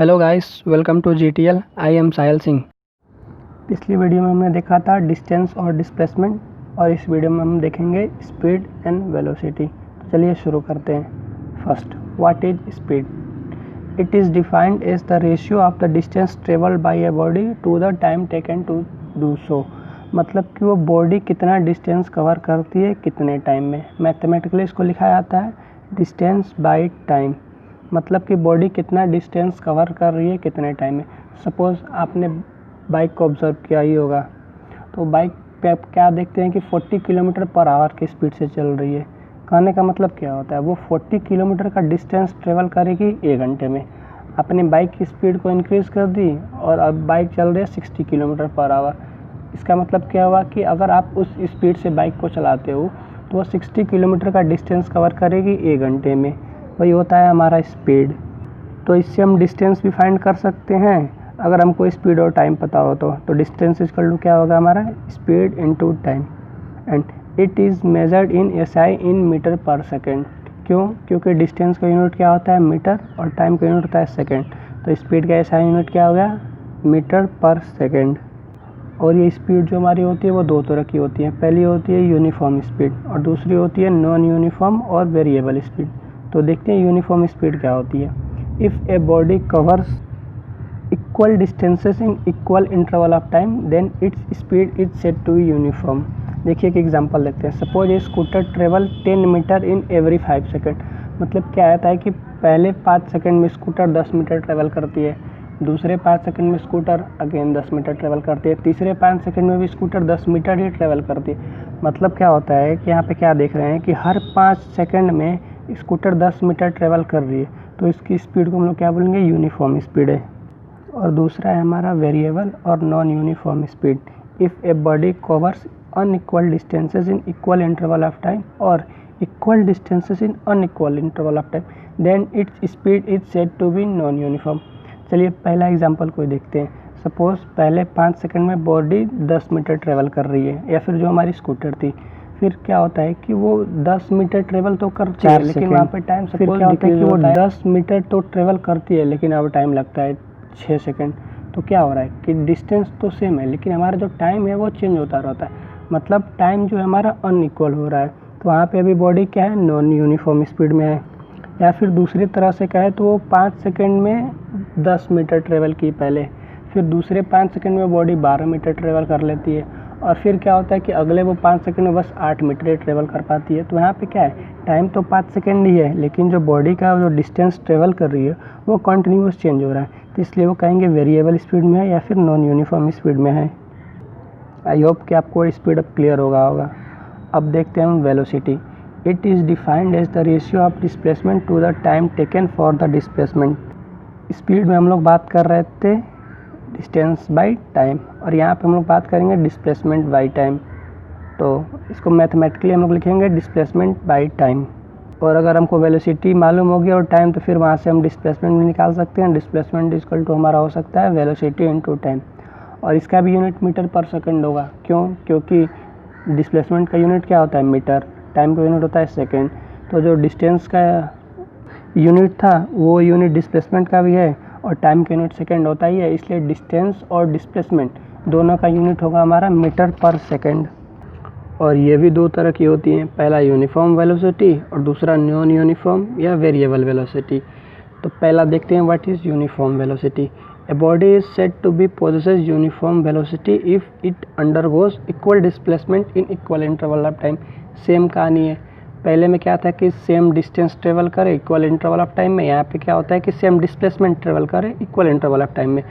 Hello guys, welcome to GTL। I am Sahil Singh. पिछली video में हमने देखा था डिस्टेंस और डिस्प्लेसमेंट, और इस वीडियो में हम देखेंगे स्पीड एंड वेलोसिटी। तो चलिए शुरू करते हैं। First, what is speed? It is defined as the ratio of the distance travelled by a body to the time taken to do so. मतलब कि वो बॉडी कितना डिस्टेंस कवर करती है कितने टाइम में। मैथमेटिकली इसको लिखा जाता है डिस्टेंस बाय टाइम, मतलब कि बॉडी कितना डिस्टेंस कवर कर रही है कितने टाइम में। सपोज़ आपने बाइक को ऑब्जर्व किया ही होगा, तो बाइक पे आप क्या देखते हैं कि 40 किलोमीटर पर आवर की स्पीड से चल रही है। कहने का मतलब क्या होता है, वो 40 किलोमीटर का डिस्टेंस ट्रेवल करेगी 1 घंटे में। अपनी बाइक की स्पीड को इंक्रीज़ कर दी और अब बाइक चल रही है 60 किलोमीटर पर आवर। इसका मतलब क्या हुआ कि अगर आप उस स्पीड से बाइक को चलाते हो तो वो 60 किलोमीटर का डिस्टेंस कवर करेगी 1 घंटे में। वही होता है हमारा स्पीड। तो इससे हम डिस्टेंस भी फाइंड कर सकते हैं अगर हमको स्पीड और टाइम पता हो तो डिस्टेंस इक्वल टू क्या होगा हमारा, speed into time. And it is measured in SI in metre per second. क्यों? क्योंकि डिस्टेंस का यूनिट क्या होता है, मीटर, और टाइम का यूनिट होता है सेकेंड। तो स्पीड का SI यूनिट क्या हो गया, मीटर पर सेकेंड। और ये स्पीड जो हमारी होती है वो दो तरह की होती है। पहली होती है यूनिफॉर्म स्पीड और दूसरी होती है नॉन यूनिफॉर्म और वेरिएबल स्पीड। तो देखते हैं यूनिफॉर्म स्पीड क्या होती है। If a body covers equal distances in equal interval of time then its speed is said to be uniform. देखिए एक एग्जांपल देखते हैं। Suppose a scooter travel 10 metre in every 5 second. मतलब क्या आता है कि पहले 5 सेकेंड में स्कूटर 10 मीटर ट्रेवल करती है, दूसरे 5 सेकंड में स्कूटर अगेन 10 मीटर ट्रेवल करती है, तीसरे 5 सेकंड में भी स्कूटर 10 मीटर ही ट्रेवल करती है। मतलब क्या होता है कि यहाँ पे क्या देख रहे हैं कि हर 5 सेकंड में स्कूटर 10 मीटर ट्रेवल कर रही है, तो इसकी स्पीड को हम लोग क्या बोलेंगे, यूनिफॉर्म स्पीड है। और दूसरा है हमारा वेरिएबल और non uniform speed. If a body covers unequal distances in equal interval of time और equal distances in unequal interval of time then its speed is said to be non uniform. चलिए पहला example कोई देखते हैं। Suppose पहले 5 second में body 10 metre travel कर रही है, या फिर जो हमारी स्कूटर थी, फिर क्या होता है कि वो 10 मीटर ट्रेवल तो करती है, लेकिन वहाँ पे टाइम फिर क्या होता है कि वो 10 मीटर तो ट्रेवल करती है लेकिन अब टाइम लगता है 6 सेकंड। तो क्या हो रहा है कि डिस्टेंस तो सेम है लेकिन हमारा जो टाइम है वो चेंज होता रहता है। मतलब टाइम जो है हमारा अनइक्वल हो रहा है। तो वहाँ पे अभी बॉडी क्या है, नॉन यूनिफॉर्म स्पीड में है। या फिर दूसरी तरह से कहे तो वो 5 सेकंड में 10 मीटर ट्रेवल की पहले, फिर दूसरे 5 सेकंड में बॉडी 12 मीटर ट्रेवल कर लेती है, और फिर क्या होता है कि अगले वो 5 सेकंड में बस 8 मीटर ही ट्रेवल कर पाती है। तो यहाँ पे क्या है, टाइम तो 5 सेकंड ही है लेकिन जो बॉडी का जो डिस्टेंस ट्रेवल कर रही है वो कंटिन्यूस चेंज हो रहा है। तो इसलिए वो कहेंगे वेरिएबल स्पीड में है या फिर नॉन यूनिफॉर्म स्पीड में है। आई होप कि आपको स्पीड अब क्लियर होगा। अब देखते हैं हम velocity. It is defined as the ratio of displacement to the time taken for the displacement. Speed में हम लोग बात कर रहे थे डिस्टेंस बाय टाइम, और यहाँ पे हम लोग बात करेंगे डिस्प्लेसमेंट बाय टाइम। तो इसको मैथमेटिकली हम लोग लिखेंगे डिस्प्लेसमेंट बाय टाइम। और अगर हमको वेलोसिटी मालूम होगी और टाइम, तो फिर वहाँ से हम डिस्प्लेसमेंट भी निकाल सकते हैं। डिस्प्लेसमेंट इक्वल टू हमारा हो सकता है वेलोसिटी इनटू टाइम, और इसका भी यूनिट मीटर पर सेकंड होगा। क्यों? क्योंकि डिस्प्लेसमेंट का यूनिट क्या होता है, मीटर, टाइम का यूनिट होता है सेकेंड। तो जो डिस्टेंस का यूनिट था वो यूनिट डिस्प्लेसमेंट का भी है और टाइम का यूनिट सेकेंड होता ही है, इसलिए डिस्टेंस और डिस्प्लेसमेंट दोनों का यूनिट होगा हमारा मीटर पर सेकेंड। और ये भी दो तरह की होती हैं, पहला यूनिफॉर्म वेलोसिटी और दूसरा नॉन यूनिफॉर्म या वेरिएबल वेलोसिटी। तो पहला देखते हैं what is uniform velocity. A body is said to be possesses uniform velocity if it undergoes equal displacement in equal interval of time। Same कहानी है। पहले में क्या था कि सेम डिस्टेंस ट्रेवल करे इक्वल इंटरवल ऑफ टाइम में, यहाँ पे क्या होता है कि सेम डिस्प्लेसमेंट ट्रेवल करे इक्वल इंटरवल ऑफ टाइम में।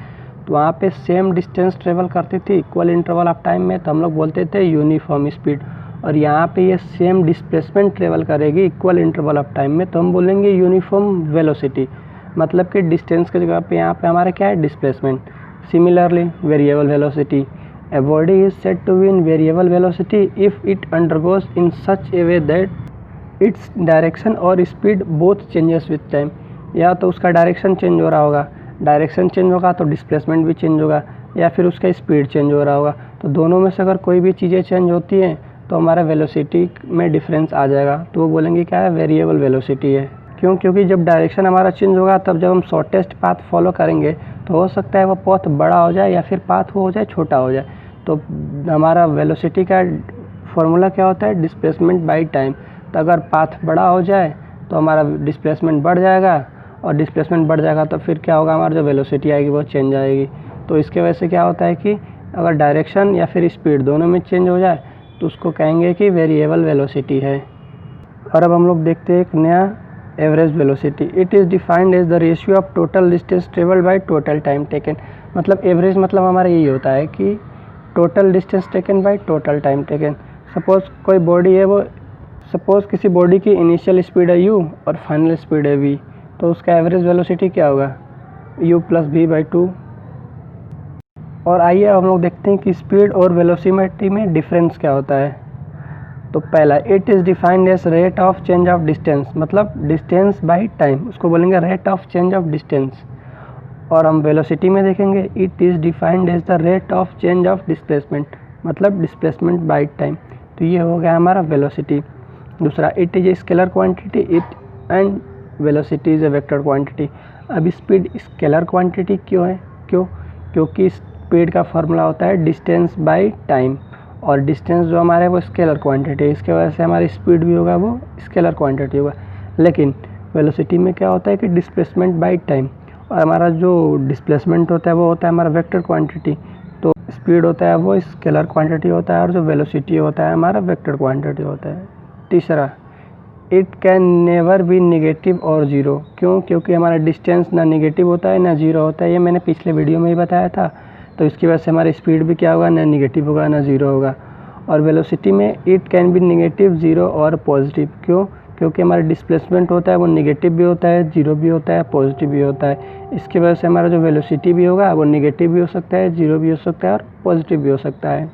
तो वहाँ पे सेम डिस्टेंस ट्रेवल करती थी इक्वल इंटरवल ऑफ टाइम में, तो हम लोग बोलते थे यूनिफॉर्म स्पीड। और यहाँ पे ये सेम डिस्प्लेसमेंट ट्रेवल करेगी इक्वल इंटरवल ऑफ टाइम में, तो हम बोलेंगे यूनिफॉर्म वेलोसिटी। मतलब कि डिस्टेंस की जगह पे यहाँ पे हमारा क्या है, displacement. Similarly variable velocity, a body is said to be in variable velocity if it undergoes in such a way that its direction और speed both changes with time. या तो उसका डायरेक्शन चेंज हो रहा होगा, डायरेक्शन चेंज होगा तो displacement भी चेंज होगा, या फिर उसका स्पीड चेंज हो रहा होगा। तो दोनों में से अगर कोई भी चीज़ें चेंज होती हैं तो हमारा वेलोसिटी में डिफरेंस आ जाएगा, तो वो बोलेंगे क्या है, वेरिएबल वेलोसिटी है। क्यों? क्योंकि जब डायरेक्शन हमारा चेंज होगा तब जब हम शॉर्टेस्ट पाथ फॉलो करेंगे तो हो सकता है वो पाथ बड़ा हो जाए या फिर पाथ हो जाए छोटा हो जाए। तो हमारा वेलोसिटी का फॉर्मूला क्या होता है? Displacement by time. तो अगर पाथ बड़ा हो जाए तो हमारा डिस्प्लेसमेंट बढ़ जाएगा, और डिस्प्लेसमेंट बढ़ जाएगा तो फिर क्या होगा? हमारा जो वेलोसिटी आएगी वो चेंज आएगी। तो इसके वजह से क्या होता है कि अगर डायरेक्शन या फिर स्पीड दोनों में चेंज हो जाए तो उसको कहेंगे कि वेरिएबल वेलोसिटी है। और अब हम लोग देखते हैं एक नया average velocity. It is defined as the ratio of total distance travelled by total time taken. मतलब एवरेज मतलब हमारा यही होता है कि total distance taken by total time taken. Suppose कोई बॉडी है, वो सपोज़ किसी बॉडी की इनिशियल स्पीड है u और फाइनल स्पीड है v, तो उसका एवरेज वेलोसिटी क्या होगा? u plus v by 2। और आइए हम लोग देखते हैं कि स्पीड और वेलोसिटी में डिफरेंस क्या होता है। तो पहला, it is defined as rate of change of distance, मतलब डिस्टेंस बाई टाइम, उसको बोलेंगे rate of change of distance. और हम वेलोसिटी में देखेंगे, it is defined as the rate of change of displacement, मतलब डिस्प्लेसमेंट बाई टाइम। तो ये हो गया हमारा वेलोसिटी। दूसरा, it is a scalar quantity, it and velocity is a vector quantity. अब स्पीड स्केलर क्वांटिटी क्यों है? क्योंकि स्पीड का फॉर्मूला होता है डिस्टेंस बाई टाइम, और डिस्टेंस जो हमारा है वो स्केलर क्वांटिटी है, इसके वजह से हमारी स्पीड भी होगा वो स्केलर क्वांटिटी होगा। लेकिन वेलोसिटी में क्या होता है कि डिस्प्लेसमेंट बाई टाइम, और हमारा जो डिस्प्लेसमेंट होता है वो होता है हमारा वेक्टर क्वांटिटी। तो स्पीड होता है वो स्केलर क्वांटिटी होता है, और जो वेलोसिटी होता है हमारा वेक्टर क्वांटिटी होता है। तीसरा, it can never be negative और ज़ीरो। क्यों? क्योंकि हमारा डिस्टेंस ना नेगेटिव होता है ना ज़ीरो होता है, ये मैंने पिछले वीडियो में ही बताया था। तो इसकी वजह से हमारी स्पीड भी क्या होगा? ना नेगेटिव होगा ना ज़ीरो होगा। और वेलोसिटी में it can be negative, zero और पॉजिटिव। क्यों? क्योंकि हमारा डिस्प्लेसमेंट होता है वो नेगेटिव भी होता है, ज़ीरो भी होता है, पॉजिटिव भी होता है। इसकी वजह से हमारा जो वेलोसिटी भी होगा वो नेगेटिव भी हो सकता है, ज़ीरो भी हो सकता है और पॉजिटिव भी हो सकता है।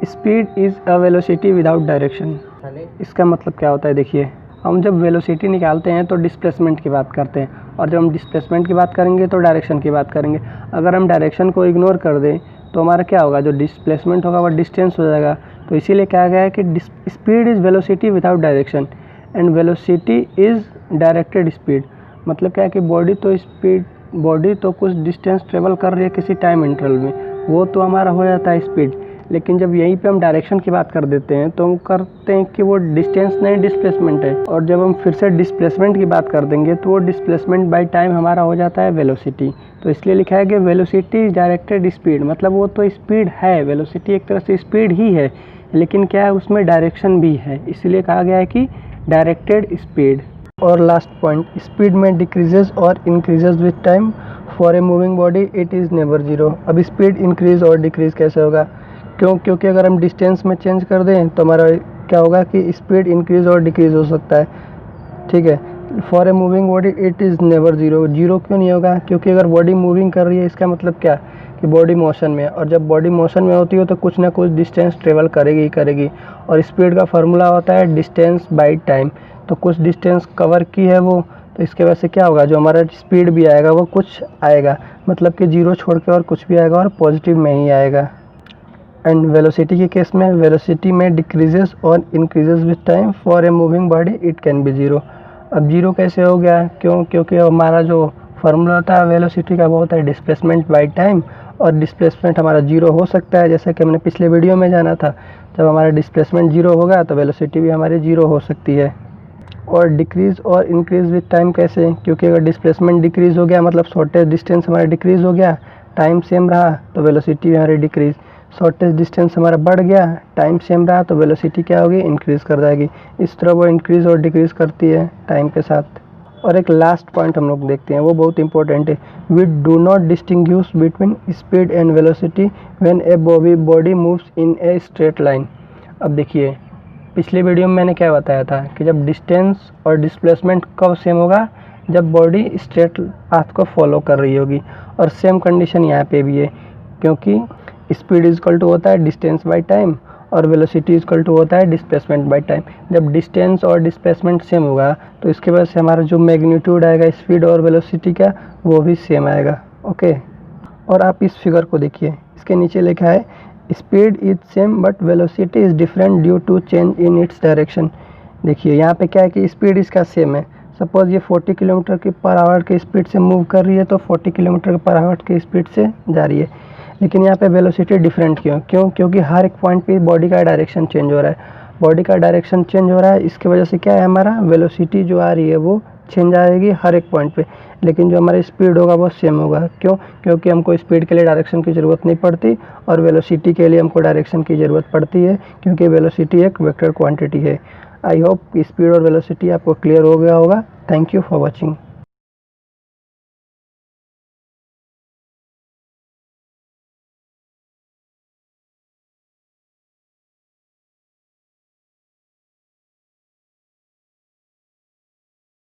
Speed is a velocity without direction. इसका मतलब क्या होता है? देखिए, हम जब वेलोसिटी निकालते हैं तो डिस्प्लेसमेंट की बात करते हैं, और जब हम डिस्प्लेसमेंट की बात करेंगे तो डायरेक्शन की बात करेंगे। अगर हम डायरेक्शन को इग्नोर कर दें तो हमारा क्या होगा? जो डिस्प्लेसमेंट होगा वो डिस्टेंस हो जाएगा। तो इसीलिए कहा गया है कि speed is velocity without direction and velocity is directed speed. मतलब क्या है कि बॉडी तो कुछ डिस्टेंस ट्रेवल कर रही है किसी टाइम इंटरवल में, वो तो हमारा हो जाता है स्पीड। लेकिन जब यहीं पे हम डायरेक्शन की बात कर देते हैं तो हम करते हैं कि वो डिस्टेंस नहीं डिस्प्लेसमेंट है, और जब हम फिर से डिस्प्लेसमेंट की बात कर देंगे तो वो डिस्प्लेसमेंट बाय टाइम हमारा हो जाता है वेलोसिटी। तो इसलिए लिखा है कि वेलोसिटी इज डायरेक्टेड स्पीड, मतलब वो तो स्पीड है, वेलोसिटी एक तरह से स्पीड ही है, लेकिन क्या है उसमें डायरेक्शन भी है, इसलिए कहा गया है कि डायरेक्टेड स्पीड। और लास्ट पॉइंट, स्पीड में डिक्रीजेज और increases with time. For a moving body it is never zero. अब स्पीड इंक्रीज और डिक्रीज कैसे होगा? क्योंकि अगर हम डिस्टेंस में चेंज कर दें तो हमारा क्या होगा कि स्पीड इंक्रीज और डिक्रीज हो सकता है। ठीक है, for a moving body it is never zero. Zero क्यों नहीं होगा? क्योंकि अगर बॉडी मूविंग कर रही है इसका मतलब क्या कि बॉडी मोशन में है, और जब बॉडी मोशन में होती है तो कुछ ना कुछ डिस्टेंस ट्रेवल करेगी। और स्पीड का फार्मूला होता है डिस्टेंस बाई टाइम। तो कुछ डिस्टेंस कवर की है वो, तो इसके वजह से क्या होगा? जो हमारा स्पीड भी आएगा वो कुछ आएगा, मतलब कि जीरो छोड़ के और कुछ भी आएगा और पॉजिटिव में ही आएगा। एंड वेलोसिटी के केस में वेलोसिटी में डिक्रीजेस और increases with time. For a moving body it can be zero. अब जीरो कैसे हो गया? क्योंकि हमारा जो फार्मूला होता है वेलोसिटी का वो होता है डिस्प्लेसमेंट बाय टाइम, और डिस्प्लेसमेंट हमारा जीरो हो सकता है, जैसे कि हमने पिछले वीडियो में जाना था। जब हमारा डिस्प्लेसमेंट जीरो होगा तो वेलोसिटी भी हमारी जीरो हो सकती है। और डिक्रीज़ और इंक्रीज़ विथ टाइम कैसे? क्योंकि अगर डिस्प्लेसमेंट डिक्रीज़ हो गया मतलब शॉर्टेज डिस्टेंस हमारा डिक्रीज़ हो गया, टाइम सेम रहा तो वेलोसिटी भी हमारी डिक्रीज़। शॉर्टेज डिस्टेंस हमारा बढ़ गया, टाइम सेम रहा तो वेलोसिटी क्या होगी? इंक्रीज़ कर जाएगी। इस तरह वो इंक्रीज़ और डिक्रीज़ करती है टाइम के साथ। और एक लास्ट पॉइंट हम लोग देखते हैं, वो बहुत इंपॉर्टेंट है। We do not distinguish between speed and velocity when a body moves in a straight line. अब देखिए, पिछले वीडियो में मैंने क्या बताया था कि जब डिस्टेंस और डिस्प्लेसमेंट कब सेम होगा? जब बॉडी स्ट्रेट पाथ को फॉलो कर रही होगी। और सेम कंडीशन यहाँ पे भी है, क्योंकि स्पीड इजकल टू होता है डिस्टेंस बाय टाइम और वेलोसिटी इजकल टू होता है डिस्प्लेसमेंट बाय टाइम। जब डिस्टेंस और डिस्प्लेसमेंट सेम होगा तो इसके वजह से हमारा जो मैग्नीट्यूड आएगा स्पीड और वेलोसिटी का वो भी सेम आएगा। ओके, और आप इस फिगर को देखिए, इसके नीचे लिखा है speed is same but velocity is different due to change in its direction. देखिए यहाँ पे क्या है कि स्पीड इसका सेम है, सपोज़ ये 40 किलोमीटर की पर आवर की स्पीड से मूव कर रही है तो 40 किलोमीटर पर आवर की स्पीड से जा रही है। लेकिन यहाँ पे वेलोसिटी डिफरेंट क्यों? क्योंकि हर एक पॉइंट पे बॉडी का डायरेक्शन चेंज हो रहा है। बॉडी का डायरेक्शन चेंज हो रहा है, इसकी वजह से क्या है, हमारा वेलोसिटी जो आ रही है वो चेंज आएगी हर एक पॉइंट पे। लेकिन जो हमारा स्पीड होगा वो सेम होगा। क्यों? क्योंकि हमको स्पीड के लिए डायरेक्शन की ज़रूरत नहीं पड़ती और वेलोसिटी के लिए हमको डायरेक्शन की ज़रूरत पड़ती है, क्योंकि वेलोसिटी एक वेक्टर क्वांटिटी है। आई होप स्पीड और वेलोसिटी आपको क्लियर हो गया होगा। Thank you for watching.